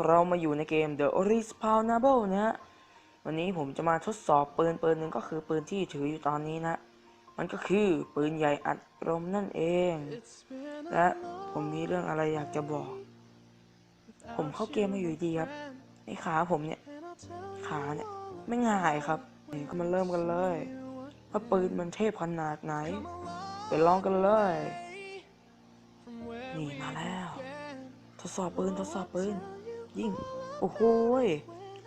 เรามาอยู่ในเกม The Respawnable นะฮะวันนี้ผมจะมาทดสอบปืนหนึ่งก็คือปืนที่ถืออยู่ตอนนี้นะมันก็คือปืนใหญ่อัดลมนั่นเองและผมมีเรื่องอะไรอยากจะบอกผมเข้าเกมมาอยู่ดีครับไอ้ขาผมเนี่ยไม่ง่ายครับนี่ก็มาเริ่มกันเลยว่าปืนมันเทพขนาดไหนไปลองกันเลยนี่มาแล้วทดสอบปืนยิงโอ้โห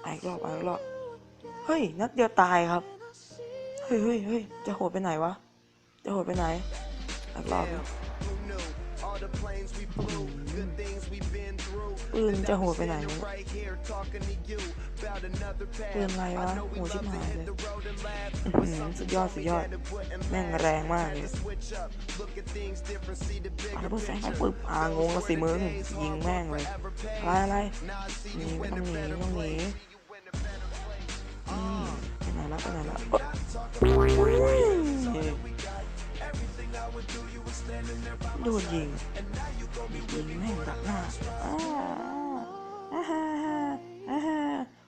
อีกรอบเฮ้ยนัดเดียวตายครับเฮ้ยจะโหดไปไหนวะอีกรอบปืนจะโหดไปไหนปืนอะไรวะโหชิบหายเลยสุดยอดแม่งแรงมากเลยระเบิดแสงไฟปึ๊บงงแล้วสิมึงยิงแม่งเลยอะไรนี่ต้องหนีไปไหนแล้วโดนยิงแม่งดักหน้า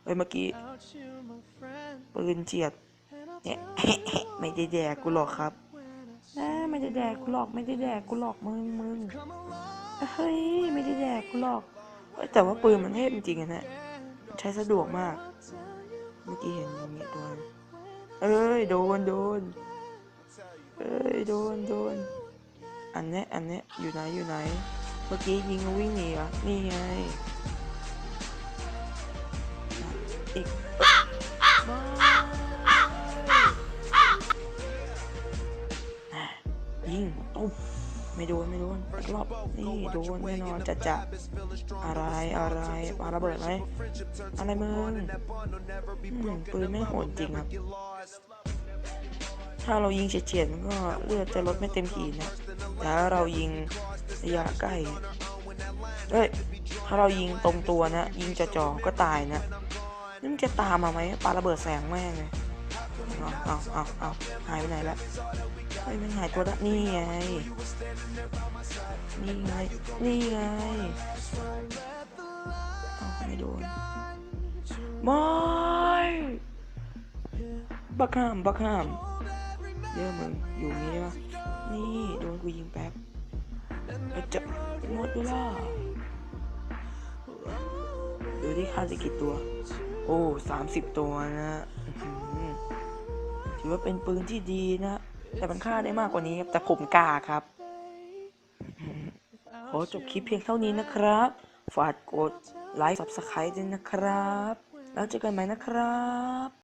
เฮ้ยเมื่อกี้ปืนเจียดเนี่ยไม่ได้แดกกูหรอกครับไม่ได้แดกกูหรอกมึงเฮ้ยไม่ได้แดกกูหรอกแต่ว่าปืนมันเทพจริงๆนะใช้สะดวกมากเมื่อกี้เห็นอย่างนี้ตัวโดนอันนี้อยู่ไหนเมื่อกี้ยิงวิ่งหนีอ่ะนี่ไงอีกยิงตุ๊บไม่โดนอีกรอบนี่โดนแน่นอนจะอะไรปาระเบิดไหมอะไรมึงปืนไม่โหดจริงครับถ้าเรายิงเฉียดมันก็เลือดจะลดไม่เต็มขีดนะแต่ถ้าเรายิงระยะใกล้ถ้าเรายิงตรงตัวนะยิงจ่อก็ตายนะนี่มันจะตามมาไหมปาระเบิดแสงแม่งเลยเอาหายไปไหนละไม่หายตัวละนี่ไงไม่โดนไม่บักห้ามเดี๋ยวมึงอยู่นี่วะนี่โดนกูยิงแป๊บจะหมดเวลาดูที่ฆ่าได้กี่ตัวโอ้30 ตัวนะถือว่าเป็นปืนที่ดีนะแต่มันฆ่าได้มากกว่านี้แต่ผมกล้าครับขอจบคลิปเพียงเท่านี้นะครับฝากกดไลค์ Subscribe ด้วยนะครับแล้วเจอกันใหม่นะครับ